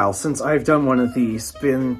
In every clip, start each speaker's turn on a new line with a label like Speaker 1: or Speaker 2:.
Speaker 1: while since I've done one of these.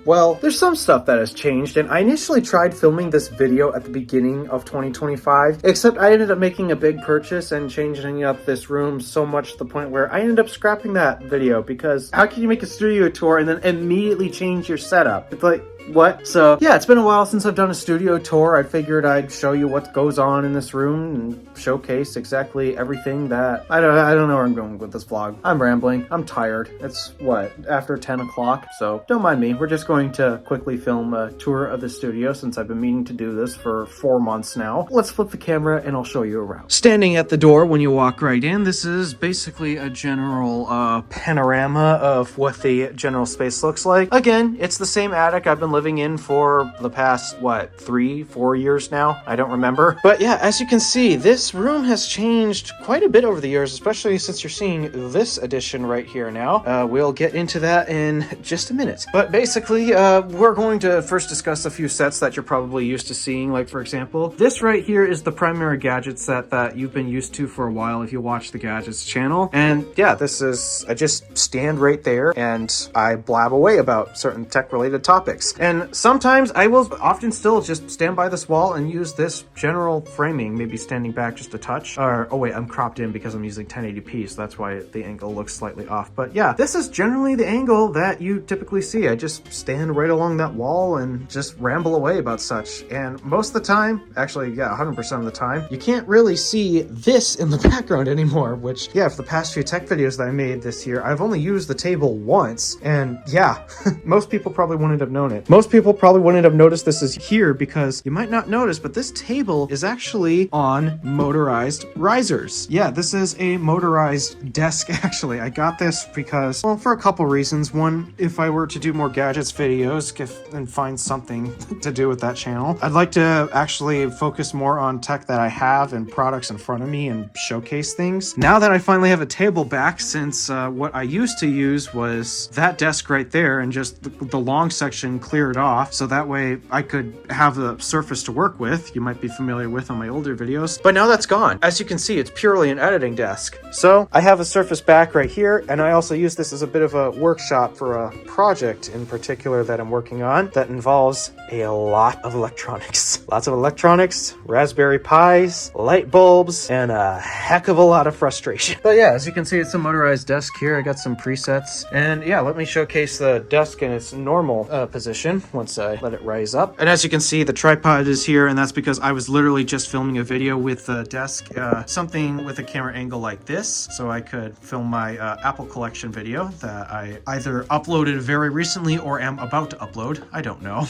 Speaker 1: Well, there's some stuff that has changed, and I initially tried filming this video at the beginning of 2025, except I ended up making a big purchase and changing up this room so much to the point where I ended up scrapping that video, because how can you make a studio tour and then immediately change your setup? It's like, what? So yeah, it's been a while since I've done a studio tour. I figured I'd show you what goes on in this room and showcase exactly everything that I don't know where I'm going with this vlog. I'm rambling. I'm tired. It's what, after 10 o'clock, so don't mind me. We're just going to quickly film a tour of the studio since I've been meaning to do this for 4 months now. Let's flip the camera and I'll show you around. Standing at the door when you walk right in, this is basically a general panorama of what the general space looks like. Again, it's the same attic I've been living in for the past, what, 3-4 years now? I don't remember. But yeah, as you can see, this room has changed quite a bit over the years, especially since you're seeing this edition right here now. We'll get into that in just a minute. But basically, we're going to first discuss a few sets that you're probably used to seeing. Like, for example, this right here is the primary gadget set that you've been used to for a while if you watch the Gadgets channel. And yeah, this is, I just stand right there and I blab away about certain tech-related topics. And sometimes I will often still just stand by this wall and use this general framing, maybe standing back just a touch. Or, oh wait, I'm cropped in because I'm using 1080p, so that's why the angle looks slightly off. But yeah, this is generally the angle that you typically see. I just stand right along that wall and just ramble away about such. And most of the time, actually, yeah, 100% of the time, you can't really see this in the background anymore, which, yeah, for the past few tech videos that I made this year, I've only used the table once. And yeah, most people probably wouldn't have known it. Most people probably wouldn't have noticed this is here because you might not notice, but this table is actually on motorized risers. Yeah, this is a motorized desk, actually. I got this because, well, for a couple reasons. One, if I were to do more Gadgets videos and find something to do with that channel, I'd like to actually focus more on tech that I have and products in front of me and showcase things. Now that I finally have a table back, since what I used to use was that desk right there and just the long section cleared off, so that way I could have the surface to work with, you might be familiar with on my older videos. But now that's gone. As you can see, it's purely an editing desk. So I have a surface back right here, and I also use this as a bit of a workshop for a project in particular that I'm working on that involves a lot of electronics. Lots of electronics, Raspberry Pis, light bulbs, and a heck of a lot of frustration. But yeah, as you can see, it's a motorized desk here. I got some presets, and yeah, let me showcase the desk in its normal position once I let it rise up. And as you can see, the tripod is here, and that's because I was literally just filming a video with the desk, something with a camera angle like this, so I could film my Apple collection video that I either uploaded very recently or am about to upload. I don't know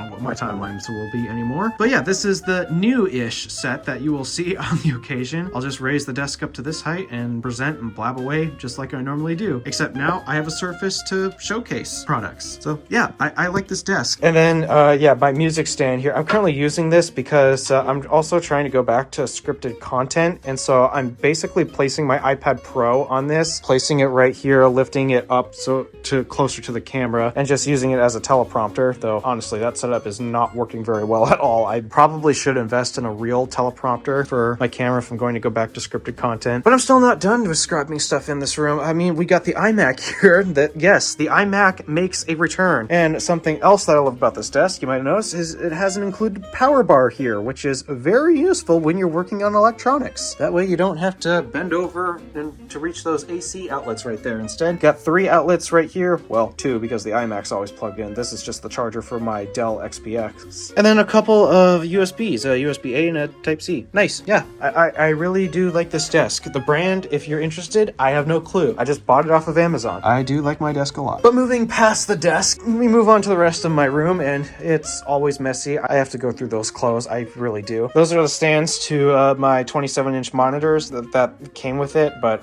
Speaker 1: what my timelines will be anymore. But yeah, this is the new-ish set that you will see on the occasion. I'll just raise the desk up to this height and present and blab away just like I normally do, except now I have a surface to showcase products. So yeah, I like this desk. And then yeah, my music stand here, I'm currently using this because I'm also trying to go back to scripted content, and so I'm basically placing my iPad Pro on this, placing it right here, lifting it up so to closer to the camera, and just using it as a teleprompter, though honestly that setup is not working very well at all. I probably should invest in a real teleprompter for my camera if I'm going to go back to scripted content. But I'm still not done with scrubbing stuff in this room. I mean, we got the iMac here that, yes, the iMac makes a return. And something else that I love about this desk, you might notice, is it has an included power bar here, which is very useful when you're working on electronics. That way you don't have to bend over and to reach those AC outlets right there. Instead, got 3 outlets right here. Well, 2 because the iMac's always plugged in. This is just the charger for my Dell XPS. And then a couple of USBs, a USB-A and a Type-C. Nice. Yeah, I really do like this desk. The brand, if you're interested, I have no clue. I just bought it off of Amazon. I do like my desk a lot. But moving past the desk, we move on to the rest of my room, and it's always messy. I have to go through those clothes. I really do. Those are the stands to my 27-inch monitors that came with it, but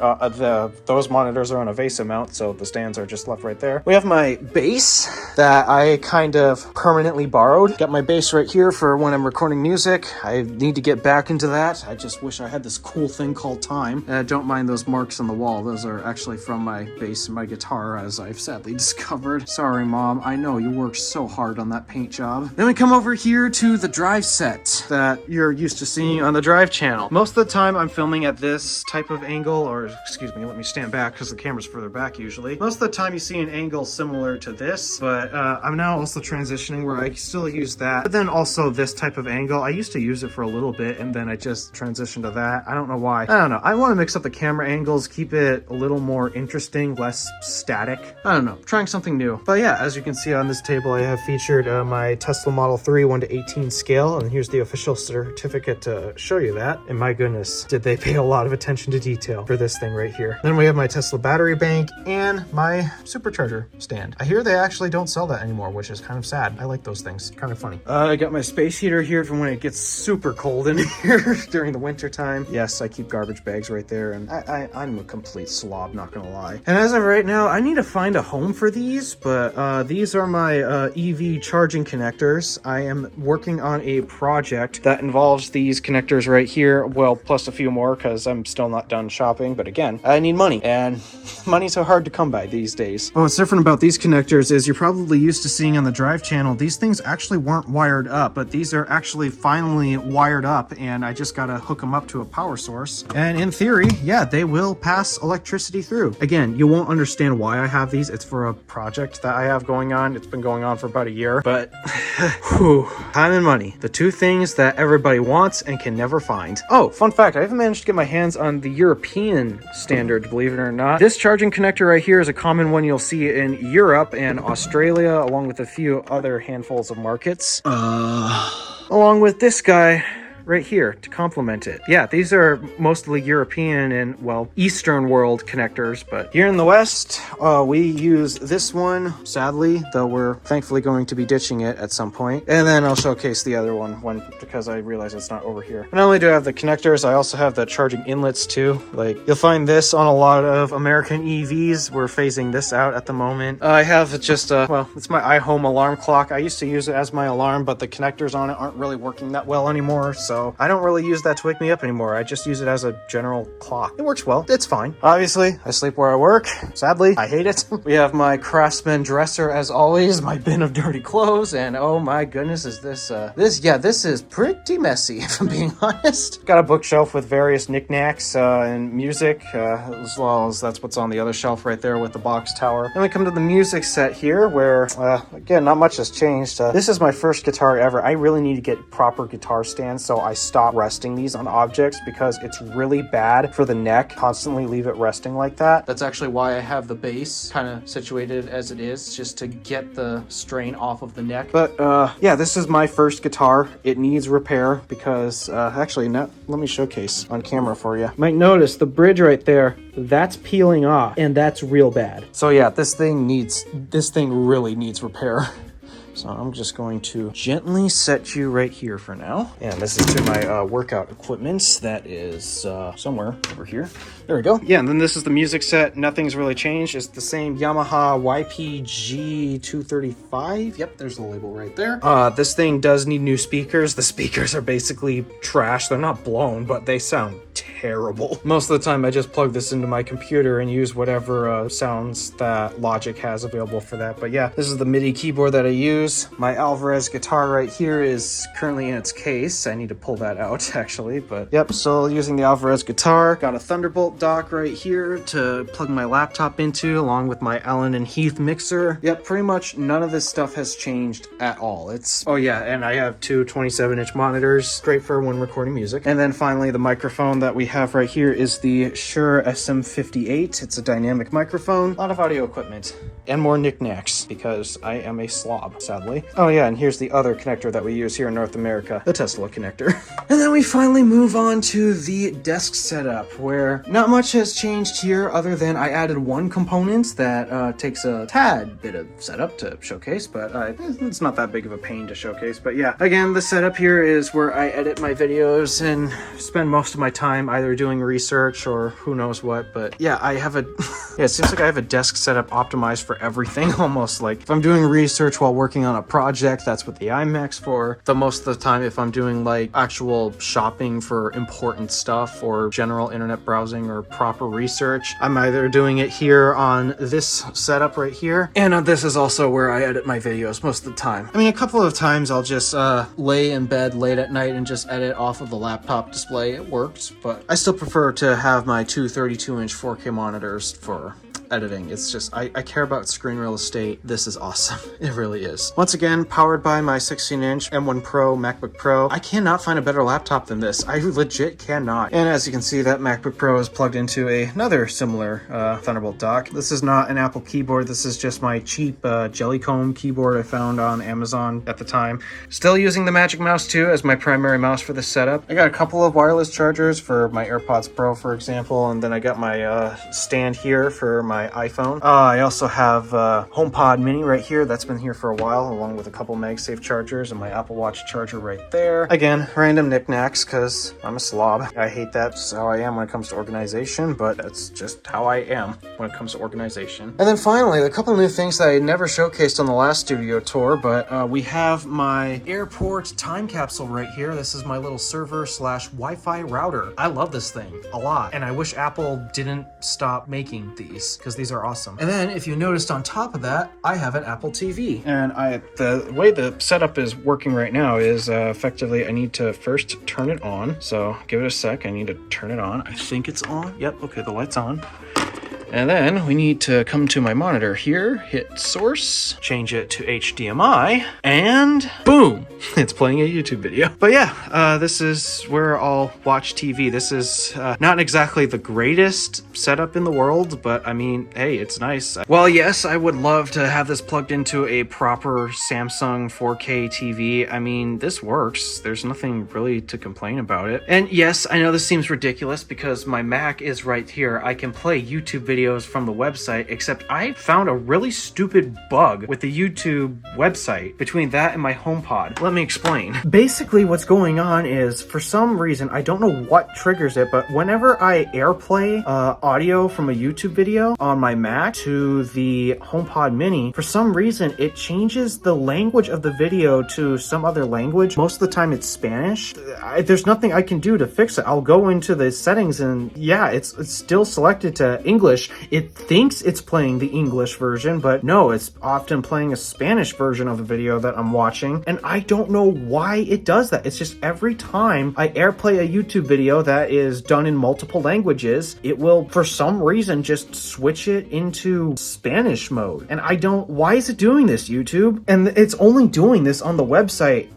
Speaker 1: those monitors are on a VESA mount, so the stands are just left right there. We have my bass that I kind of permanently borrowed. Got my bass right here for when I'm recording music. I need to get back into that. I just wish I had this cool thing called time. Don't mind those marks on the wall. Those are actually from my bass and my guitar, as I've sadly discovered. Sorry, Mom. I know you worked worked so hard on that paint job. Then we come over here to the drive set that you're used to seeing on the Drive channel. Most of the time I'm filming at this type of angle, or excuse me, let me stand back because the camera's further back usually. Most of the time you see an angle similar to this, but I'm now also transitioning where I still use that, but then also this type of angle. I used to use it for a little bit and then I just transitioned to that. I don't know why. I don't know. I want to mix up the camera angles, keep it a little more interesting, less static. I don't know, trying something new. But yeah, as you can see on this table, I have featured my Tesla Model 3 1:18 scale, and here's the official certificate to show you that. And my goodness, did they pay a lot of attention to detail for this thing right here. Then we have my Tesla battery bank and my supercharger stand. I hear they actually don't sell that anymore, which is kind of sad. I like those things, kind of funny. I got my space heater here for when it gets super cold in here during the winter time. Yes, I keep garbage bags right there, and I'm a complete slob, not gonna lie. And as of right now, I need to find a home for these, but these are my EV charging connectors. I am working on a project that involves these connectors right here, well, plus a few more because I'm still not done shopping, but again, I need money, and money's so hard to come by these days. What's different about these connectors is you're probably used to seeing on the Drive channel, these things actually weren't wired up, but these are actually finally wired up, and I just gotta hook them up to a power source. And in theory, yeah, they will pass electricity through. Again, you won't understand why I have these. It's for a project that I have going on. It's been going on for about a year, but whew, time and money, the two things that everybody wants and can never find. Oh, fun fact, I haven't managed to get my hands on the European standard, believe it or not. This charging connector right here is a common one you'll see in Europe and Australia, along with a few other handfuls of markets. Along with this guy right here to complement it. Yeah, these are mostly European and, well, Eastern world connectors, but here in the West, we use this one, sadly, though we're thankfully going to be ditching it at some point. And then I'll showcase the other one because I realize it's not over here. Not only do I have the connectors, I also have the charging inlets too. Like, you'll find this on a lot of American EVs. We're phasing this out at the moment. I have just well, it's my iHome alarm clock. I used to use it as my alarm, but the connectors on it aren't really working that well anymore, so I don't really use that to wake me up anymore. I just use it as a general clock. It works well. It's fine. Obviously, I sleep where I work. Sadly, I hate it. We have my Craftsman dresser as always, my bin of dirty clothes, and oh my goodness, is this this is pretty messy, if I'm being honest. Got a bookshelf with various knickknacks and music, as well as that's what's on the other shelf right there with the box tower. Then we come to the music set here, where again, not much has changed. This is my first guitar ever. I really need to get proper guitar stands, so I stop resting these on objects because it's really bad for the neck. Constantly leave it resting like that. That's actually why I have the base kind of situated as it is, just to get the strain off of the neck. But yeah, this is my first guitar. It needs repair because actually, let me showcase on camera for you. You might notice the bridge right there, that's peeling off, and that's real bad. So yeah, this thing really needs repair. So I'm just going to gently set you right here for now. And this is to my workout equipment that is somewhere over here. There we go. Yeah, and then this is the music set. Nothing's really changed. It's the same Yamaha YPG 235. Yep, there's the label right there. This thing does need new speakers. The speakers are basically trash. They're not blown, but they sound terrible. Most of the time I just plug this into my computer and use whatever sounds that Logic has available for that. But yeah, this is the MIDI keyboard that I use. My Alvarez guitar right here is currently in its case. I need to pull that out actually, but yep, still using the Alvarez guitar. Got a Thunderbolt dock right here to plug my laptop into, along with my Allen and Heath mixer. Yep, pretty much none of this stuff has changed at all. Oh yeah, and I have two 27-inch monitors, great for when recording music. And then finally, the microphone that we have right here is the Shure SM58. It's a dynamic microphone. A lot of audio equipment and more knickknacks because I am a slob, sadly. Oh yeah, and here's the other connector that we use here in North America, the Tesla connector. And then we finally move on to the desk setup, where not much has changed here other than I added one component that takes a tad bit of setup to showcase, but it's not that big of a pain to showcase. But yeah, again, the setup here is where I edit my videos and spend most of my time either doing research or who knows what. But yeah, I have yeah, it seems like I have a desk setup optimized for everything almost. Like if I'm doing research while working on a project, that's what the iMac's for. Though most of the time, if I'm doing like actual shopping for important stuff or general internet browsing or proper research, I'm either doing it here on this setup right here, and this is also where I edit my videos most of the time. I mean, a couple of times I'll just lay in bed late at night and just edit off of the laptop display. It works, but I still prefer to have my two 32-inch 4K monitors for editing. It's just, I care about screen real estate. This is awesome. It really is. Once again, powered by my 16-inch M1 Pro MacBook Pro. I cannot find a better laptop than this. I legit cannot. And as you can see, that MacBook Pro is plugged into another similar Thunderbolt dock. This is not an Apple keyboard. This is just my cheap Jellycomb keyboard I found on Amazon at the time. Still using the Magic Mouse 2 as my primary mouse for this setup. I got a couple of wireless chargers for my AirPods Pro, for example, and then I got my stand here for my iPhone. I also have HomePod Mini right here. That's been here for a while, along with a couple MagSafe chargers and my Apple Watch charger right there. Again, random knickknacks because I'm a slob. I hate that. That's how I am when it comes to organization, but that's just how I am when it comes to organization. And then finally, a couple new things that I never showcased on the last studio tour, but we have my airport time capsule right here. This is my little server / Wi-Fi router. I love this thing a lot, and I wish Apple didn't stop making these, because these are awesome. And then if you noticed on top of that, I have an Apple TV. And the way the setup is working right now is effectively I need to first turn it on. So give it a sec. I need to turn it on. I think it's on. Yep. Okay. The light's on. And then we need to come to my monitor here, hit source, change it to HDMI, and boom, it's playing a YouTube video. But yeah, this is where I'll watch TV. This is not exactly the greatest setup in the world, but I mean, hey, it's nice. Well, yes, I would love to have this plugged into a proper Samsung 4K TV. I mean, this works. There's nothing really to complain about it. And yes, I know this seems ridiculous because my Mac is right here. I can play YouTube videos from the website, except I found a really stupid bug with the YouTube website between that and my HomePod. Let me explain. Basically, what's going on is, for some reason, I don't know what triggers it, but whenever I AirPlay audio from a YouTube video on my Mac to the HomePod Mini, for some reason, it changes the language of the video to some other language. Most of the time, it's Spanish. There's nothing I can do to fix it. I'll go into the settings and yeah, it's still selected to English. It thinks it's playing the English version, but no, it's often playing a Spanish version of the video that I'm watching, and I don't know why it does that. It's just every time I AirPlay a YouTube video that is done in multiple languages, it will, for some reason, just switch it into Spanish mode. And why is it doing this, YouTube? And it's only doing this on the website.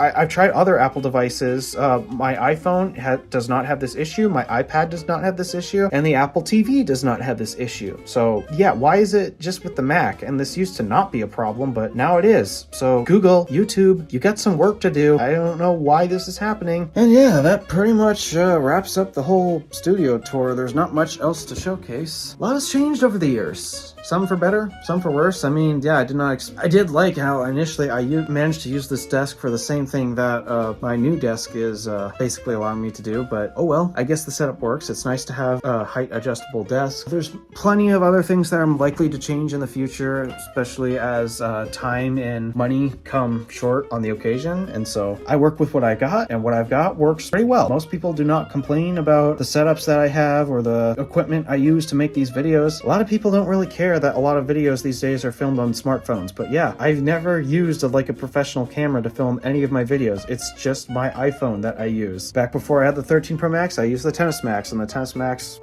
Speaker 1: I've tried other Apple devices. My iPhone does not have this issue, my iPad does not have this issue, and the Apple TV does not have this issue. So yeah, why is it just with the Mac? And this used to not be a problem, but now it is. So Google, YouTube, you got some work to do. I don't know why this is happening. And yeah, that pretty much wraps up the whole studio tour. There's not much else to showcase. A lot has changed over the years. Some for better, some for worse. I mean, yeah, I did like how initially I managed to use this desk for the same thing that my new desk is basically allowing me to do, but oh well, I guess the setup works. It's nice to have a height adjustable desk. There's plenty of other things that I'm likely to change in the future, especially as time and money come short on the occasion, and so I work with what I got, and what I've got works pretty well. Most people do not complain about the setups that I have or the equipment I use to make these videos. A lot of people don't really care that a lot of videos these days are filmed on smartphones, but yeah, I've never used a professional camera to film any of my videos. It's just my iPhone that I use. Back before I had the 13 Pro Max, I used the XS Max, and the XS Max,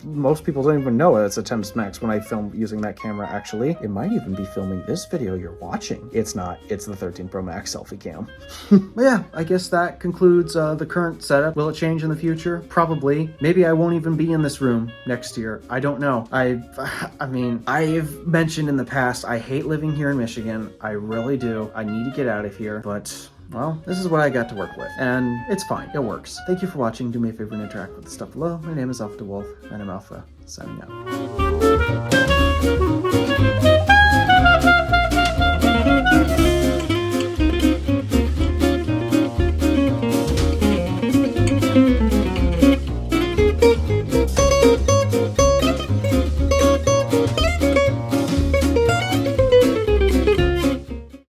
Speaker 1: most people don't even know it's a XS Max when I film using that camera. Actually, it might even be filming this video you're watching. It's not. It's the 13 Pro Max selfie cam. But yeah, I guess that concludes the current setup. Will it change in the future? Probably. Maybe I won't even be in this room next year. I don't know. I mean, I've mentioned in the past, I hate living here in Michigan. I really do. I need to get out of here, but well, this is what I got to work with, and it's fine. It works. Thank you for watching. Do me a favor and interact with the stuff below. My name is Alpha DeWolf, and I'm Alpha, signing out.